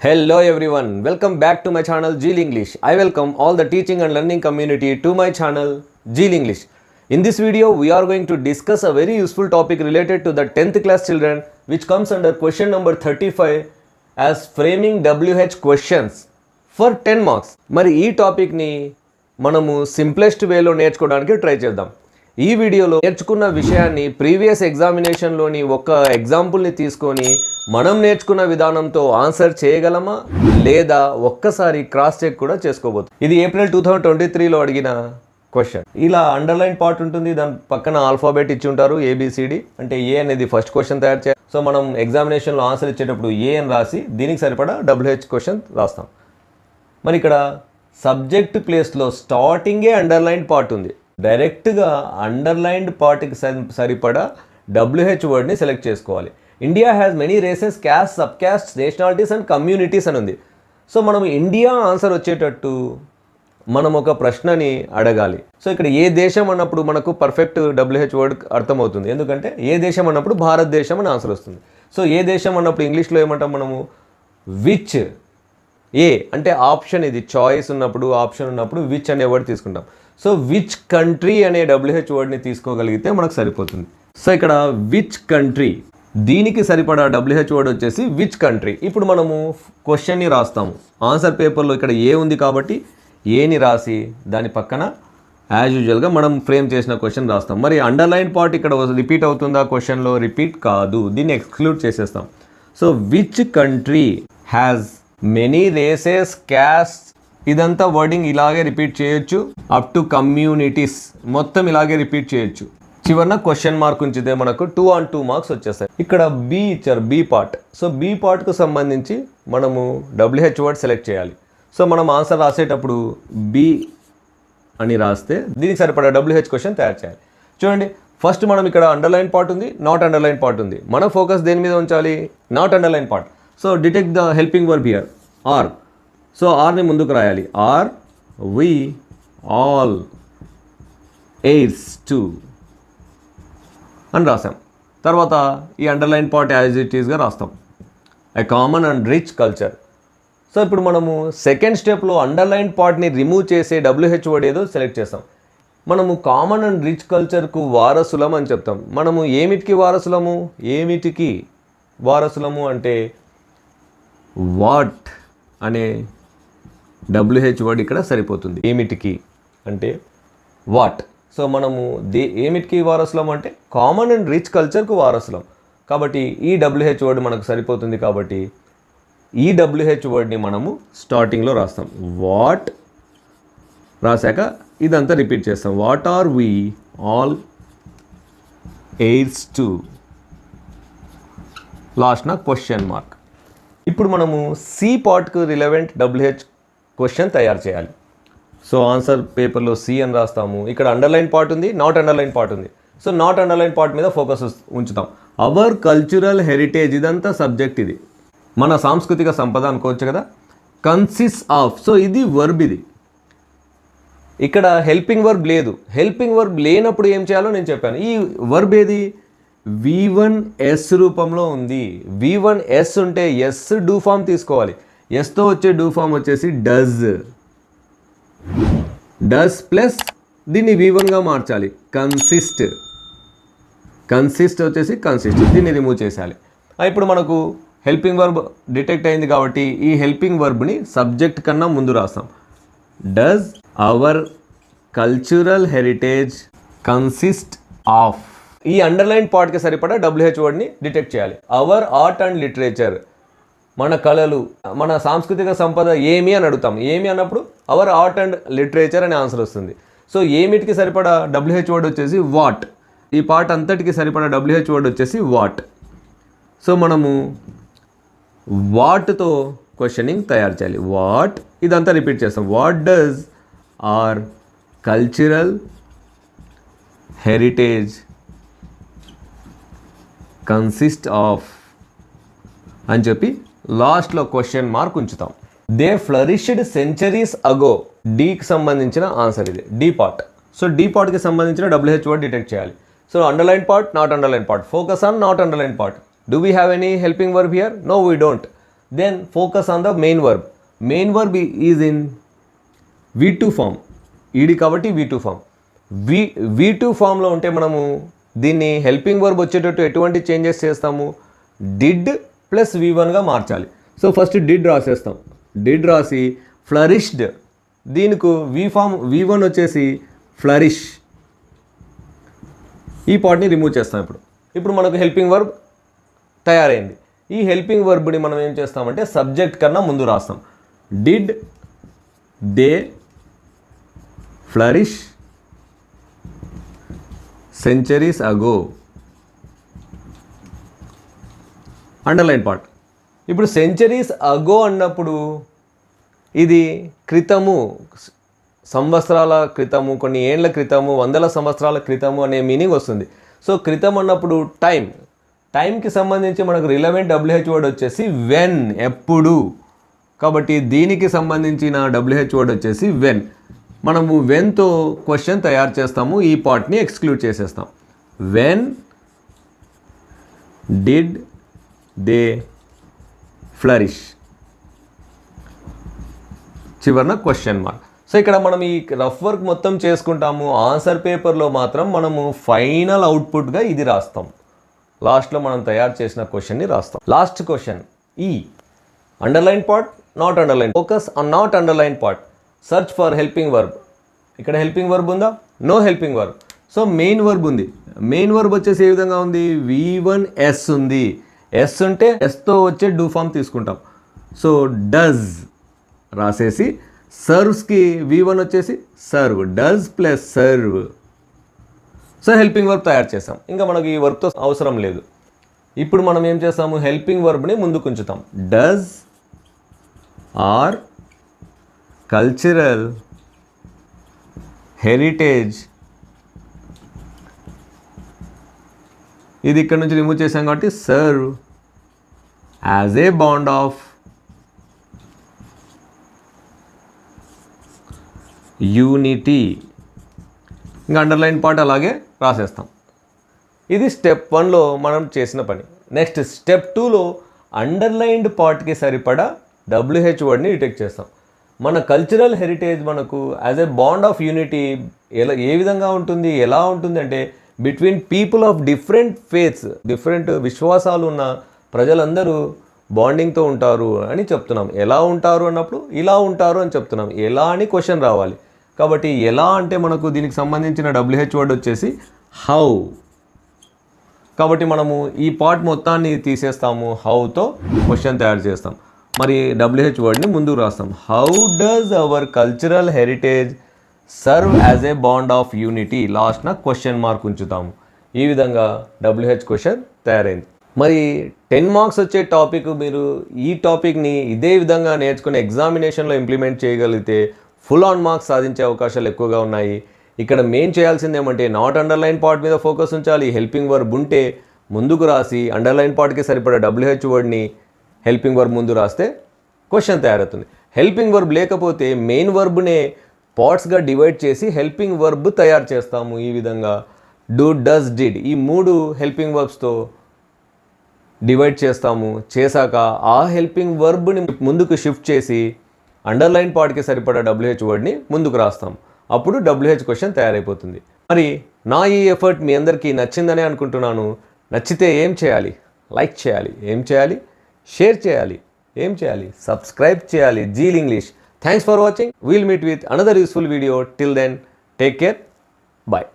Hello everyone, welcome back to my channel Jeel English. I welcome all the teaching and learning community to my channel Jeel English. In this video, we are going to discuss a very useful topic related to the 10th class children which comes under question number 35 as framing WH questions for 10 marks. మరి ఈ టాపిక్ని మనము simplest వేలో నేర్చుకోవడానికి try చేద్దాం. ఈ వీడియోలో నేర్చుకున్న విషయాన్ని ప్రీవియస్ ఎగ్జామినేషన్లోని ఒక ఎగ్జాంపుల్ని తీసుకొని మనం నేర్చుకున్న విధానంతో ఆన్సర్ చేయగలమా లేదా ఒక్కసారి క్రాస్ చెక్ కూడా చేసుకోబోతుంది. ఇది ఏప్రిల్ 2023లో అడిగిన క్వశ్చన్. ఇలా అండర్లైన్ పార్ట్ ఉంటుంది, దాని పక్కన ఆల్ఫాబెట్ ఇచ్చి ఉంటారు ABCD. అంటే ఏ అనేది ఫస్ట్ క్వశ్చన్ తయారు చేయాలి. సో మనం ఎగ్జామినేషన్లో ఆన్సర్ ఇచ్చేటప్పుడు ఏ అని రాసి దీనికి సరిపడా WH క్వశ్చన్ రాస్తాం. మరి ఇక్కడ సబ్జెక్ట్ ప్లేస్లో స్టార్టింగే అండర్లైన్ పార్ట్ ఉంది. డైరెక్ట్గా అండర్లైన్డ్ పార్ట్కి సరిపడా WH వర్డ్ని సెలెక్ట్ చేసుకోవాలి. India has many races, caste, sub caste, nationalities and communities అని ఉంది. సో మనం ఇండియా ఆన్సర్ వచ్చేటట్టు మనం ఒక ప్రశ్నని అడగాలి. సో ఇక్కడ ఏ దేశం అన్నప్పుడు మనకు పర్ఫెక్ట్ WH వర్డ్ అర్థమవుతుంది. ఎందుకంటే ఏ దేశం అన్నప్పుడు భారతదేశం అని ఆన్సర్ వస్తుంది. సో ఏ దేశం అన్నప్పుడు ఇంగ్లీష్లో ఏమంటాం మనము? విచ్. ఏ అంటే ఆప్షన్, ఇది చాయిస్ ఉన్నప్పుడు, ఆప్షన్ ఉన్నప్పుడు విచ్ అనే వర్డ్ తీసుకుంటాం. సో విచ్ కంట్రీ అనే WH వర్డ్ని తీసుకోగలిగితే మనకు సరిపోతుంది. సో ఇక్కడ విచ్ కంట్రీ, దీనికి సరిపడా WH వర్డ్ వచ్చేసి విచ్ కంట్రీ. ఇప్పుడు మనము క్వశ్చన్ని రాస్తాము. ఆన్సర్ పేపర్లో ఇక్కడ ఏ ఉంది కాబట్టి ఏని రాసి దాని పక్కన యాజ్ యూజువల్గా మనం ఫ్రేమ్ చేసిన క్వశ్చన్ రాస్తాం. మరి అండర్లైన్ పార్ట్ ఇక్కడ రిపీట్ అవుతుందా క్వశ్చన్లో? రిపీట్ కాదు, దీన్ని ఎక్స్క్లూడ్ చేసేస్తాం. So which country has many races, caste, ఇదంతా వర్డింగ్ ఇలాగే రిపీట్ చేయొచ్చు. అప్ టు కమ్యూనిటీస్ మొత్తం ఇలాగే రిపీట్ చేయొచ్చు. చివరిన క్వశ్చన్ మార్క్ ఉంచితే మనకు 2 on 2 మార్క్స్ వచ్చేస్తాయి. ఇక్కడ బి ఇచ్చారు, బి పార్ట్. సో బి పార్ట్కు సంబంధించి మనము WH వర్డ్ సెలెక్ట్ చేయాలి. సో మనం ఆన్సర్ రాసేటప్పుడు బి అని రాస్తే దీనికి సరిపడా WH క్వశ్చన్ తయారు చేయాలి. చూడండి, ఫస్ట్ మనం ఇక్కడ అండర్లైన్ పార్ట్ ఉంది, నాట్ అండర్లైన్ పార్ట్ ఉంది. మన ఫోకస్ దేని మీద ఉంచాలి? Not underline part. So detect the helping verb here, are. So ఆర్ని ముందుకు రాయాలి. Are we all heirs to అని రాసాం. తర్వాత ఈ అండర్లైన్ పార్ట్ యాజ్ ఇట్ ఈస్గా రాస్తాం. A common and rich culture. So ఇప్పుడు మనము సెకండ్ స్టెప్లో అండర్లైన్ పార్ట్ని రిమూవ్ చేసే WH వర్డ్ ఏదో సెలెక్ట్ చేస్తాం. మనము కామన్ అండ్ రిచ్ కల్చర్కు వారసులం అని చెప్తాం. మనము ఏమిటికి వారసులము? ఏమిటికి వారసులము అంటే వాట్ అనే WH వర్డ్ ఇక్కడ సరిపోతుంది. ఏమిటికి అంటే వాట్. సో మనము ఏమిటికి వారసులం అంటే కామన్ అండ్ రిచ్ కల్చర్కు వారసులం. కాబట్టి ఈ WH వర్డ్ మనకు సరిపోతుంది. కాబట్టి ఈ WH వర్డ్ని మనము స్టార్టింగ్లో రాస్తాం. వాట్ రాశాక ఇదంతా రిపీట్ చేస్తాం. What are we all heirs to, లాస్ట్న క్వశ్చన్ మార్క్. ఇప్పుడు మనము సి పార్ట్కు రిలవెంట్ WH క్వశ్చన్ తయారు చేయాలి. సో ఆన్సర్ పేపర్లో సి అని రాస్తాము. ఇక్కడ అండర్లైన్ పార్ట్ ఉంది, నాట్ అండర్లైన్ పార్ట్ ఉంది. సో నాట్ అండర్లైన్ పార్ట్ మీద ఫోకస్ ఉంచుతాం. అవర్ కల్చరల్ హెరిటేజ్, ఇదంతా సబ్జెక్ట్, ఇది మన సాంస్కృతిక సంపద అనుకోవచ్చు కదా. కన్సిస్ట్ ఆఫ్, సో ఇది వర్బ్. ఇది ఇక్కడ హెల్పింగ్ వర్బ్ లేదు. హెల్పింగ్ వర్బ్ లేనప్పుడు ఏం చేయాలో నేను చెప్పాను. ఈ వర్బ్ ఏది? V1S రూపంలో ఉంది. V1S ఉంటే ఎస్ డూ ఫామ్ తీసుకోవాలి. ఎస్తో వచ్చే డూ ఫామ్ వచ్చేసి డస్. డస్ ప్లస్ దీన్ని V1గా మార్చాలి. కన్సిస్ట్. కన్సిస్ట్ వచ్చేసి కన్సిస్ట్, దీన్ని రిమూవ్ చేసేయాలి. ఇప్పుడు మనకు హెల్పింగ్ వర్బ్ డిటెక్ట్ అయింది కాబట్టి ఈ హెల్పింగ్ వర్బ్ని సబ్జెక్ట్ కన్నా ముందు రాస్తాం. Does our cultural heritage consist of. ఈ అండర్లైన్ పార్ట్కి సరిపడా WH వర్డ్ని డిటెక్ట్ చేయాలి. అవర్ ఆర్ట్ అండ్ లిటరేచర్, మన కళలు, మన సాంస్కృతిక సంపద ఏమి అని అడుగుతాం. ఏమి అన్నప్పుడు అవర్ ఆర్ట్ అండ్ లిటరేచర్ అనే ఆన్సర్ వస్తుంది. సో ఏమిటికి సరిపడా WH వర్డ్ వచ్చేసి వాట్. ఈ పార్ట్ అంతటికి సరిపడా WH వర్డ్ వచ్చేసి వాట్. సో మనము వాట్తో క్వశ్చనింగ్ తయారు చేయాలి. వాట్, ఇదంతా రిపీట్ చేస్తాం. What does our cultural heritage consist of అని చెప్పి లాస్ట్లో క్వశ్చన్ మార్క్ ఉంచుతాం. They flourished centuries ago. డీకి సంబంధించిన ఆన్సర్ ఇది, డి పార్ట్. సో డి పార్ట్కి సంబంధించిన WH వర్డ్ డిటెక్ట్ చేయాలి. So underline part, not underline part. Focus on not underline part. Do we have any helping verb here? No, we don't. then focus on the main verb. Main verb is in V2 form. ఈడి కాబట్టి V2 form. V2 ఫామ్లో ఉంటే మనము దీన్ని helping verb వచ్చేటట్టు ఎటువంటి changes చేస్తాము, did plus V1గా మార్చాలి. సో ఫస్ట్ డిడ్ రాసేస్తాం. డిడ్ రాసి ఫ్లరిష్డ్, దీనికి V1 వచ్చేసి ఫ్లరిష్, ఈ పార్ట్ని రిమూవ్ చేస్తాం. ఇప్పుడు మనకు హెల్పింగ్ వర్బ్ తయారైంది. ఈ హెల్పింగ్ వర్బ్ని మనం ఏం చేస్తామంటే సబ్జెక్ట్ కన్నా ముందు రాస్తాం. Did they flourish centuries ago. Underline part. ఇప్పుడు సెంచరీస్ అగో అన్నప్పుడు ఇది క్రితము, సంవత్సరాల క్రితము, కొన్ని ఏండ్ల క్రితము, వందల సంవత్సరాల క్రితము అనే మీనింగ్ వస్తుంది. సో క్రితం అన్నప్పుడు టైంకి సంబంధించి మనకు రిలవెంట్ WH వర్డ్ వచ్చేసి వెన్, ఎప్పుడు. కాబట్టి దీనికి సంబంధించిన WH వర్డ్ వచ్చేసి వెన్. మనము వెన్తో క్వశ్చన్ తయారు చేస్తాము, ఈ పార్ట్ని ఎక్స్క్లూడ్ చేసేస్తాం. వెన్ డిడ్ దే ఫ్లరిష్, చివరన క్వశ్చన్ మార్క్. సో ఇక్కడ మనం ఈ రఫ్ వర్క్ మొత్తం చేసుకుంటాము. ఆన్సర్ పేపర్లో మాత్రం మనము ఫైనల్ అవుట్పుట్గా ఇది రాస్తాం. లాస్ట్లో మనం తయారు చేసిన క్వశ్చన్ని రాస్తాం. లాస్ట్ క్వశ్చన్ ఈ underline part, not underline. Focus on not underline part. Search for helping verb. ఇక్కడ హెల్పింగ్ వర్బ్ ఉందా? No helping verb. So main verb ఉంది. మెయిన్ వర్బ్ వచ్చేసి ఏ విధంగా ఉంది? V1S ఉంది. ఎస్ ఉంటే ఎస్తో వచ్చే డూ ఫామ్ తీసుకుంటాం. సో డజ్ రాసేసి సర్వ్స్కి V1 వచ్చేసి serve, does plus serve. So helping verb తయారు చేస్తాం. ఇంకా మనకి ఈ వర్బ్తో అవసరం లేదు. ఇప్పుడు మనం ఏం చేస్తాము? హెల్పింగ్ వర్బ్ని ముందుకు ఉంచుతాం. డజ్ ఆర్ కల్చరల్ హెరిటేజ్, ఇది ఇక్కడ నుంచి రిమూవ్ చేసాం కాబట్టి serve as a bond of unity. ఇంకా అండర్లైన్ పార్ట్ అలాగే రాసేస్తాం. ఇది స్టెప్ 1లో మనం చేసిన పని. నెక్స్ట్ స్టెప్ 2లో అండర్లైన్డ్ పార్ట్కి సరిపడా WH వర్డ్ని డిటెక్ట్ చేస్తాం. మన కల్చరల్ హెరిటేజ్ మనకు as a bond of unity ఏ విధంగా ఉంటుంది, ఎలా ఉంటుంది అంటే between people of different faiths, different విశ్వాసాలు ఉన్న ప్రజలందరూ బాండింగ్తో ఉంటారు అని చెప్తున్నాం. ఎలా ఉంటారు అన్నప్పుడు ఇలా ఉంటారు అని చెప్తున్నాం. ఎలా అని క్వశ్చన్ రావాలి. కాబట్టి ఎలా అంటే మనకు దీనికి సంబంధించిన WH వర్డ్ వచ్చేసి హౌ. కాబట్టి మనము ఈ పార్ట్ మొత్తాన్ని తీసేస్తాము, హౌతో క్వశ్చన్ తయారు చేస్తాం. మరి WH వర్డ్ని ముందుకు రాస్తాం. How does our cultural heritage serve as a bond of unity. లాస్ట్న క్వశ్చన్ మార్క్ ఉంచుతాము. ఈ విధంగా WH క్వశ్చన్ తయారైంది. మరి 10 మార్క్స్ వచ్చే టాపిక్ మీరు ఈ టాపిక్ని ఇదే విధంగా నేర్చుకుని ఎగ్జామినేషన్లో ఇంప్లిమెంట్ చేయగలిగితే ఫుల్ ఆన్ మార్క్స్ సాధించే అవకాశాలు ఎక్కువగా ఉన్నాయి. ఇక్కడ మెయిన్ చేయాల్సింది ఏమంటే నాట్ అండర్లైన్ పార్ట్ మీద ఫోకస్ ఉంచాలి. హెల్పింగ్ వర్బ్ ఉంటే ముందుకు రాసి అండర్లైన్ పార్ట్కి సరిపడా WH వర్డ్ని హెల్పింగ్ వర్బ్ ముందు రాస్తే క్వశ్చన్ తయారవుతుంది. హెల్పింగ్ వర్బ్ లేకపోతే మెయిన్ వర్బ్నే పార్ట్స్గా డివైడ్ చేసి హెల్పింగ్ వర్బ్ తయారు చేస్తాము. ఈ విధంగా do, does, did he 3 helping వర్బ్స్తో divide చేస్తాము. చేశాక ఆ హెల్పింగ్ వర్బ్ని ముందుకు షిఫ్ట్ చేసి అండర్లైన్ పార్ట్కి సరిపడా WH వర్డ్ని ముందుకు రాస్తాం. అప్పుడు WH క్వశ్చన్ తయారైపోతుంది. మరి నా ఈ ఎఫర్ట్ మీ అందరికీ నచ్చిందనే అనుకుంటున్నాను. నచ్చితే ఏం చేయాలి? లైక్ చేయాలి. ఏం చేయాలి? షేర్ చేయాలి. ఏం చేయాలి? సబ్స్క్రైబ్ చేయాలి. Zeal English. Thanks for watching. We'll meet with another useful video. Till then take care. Bye.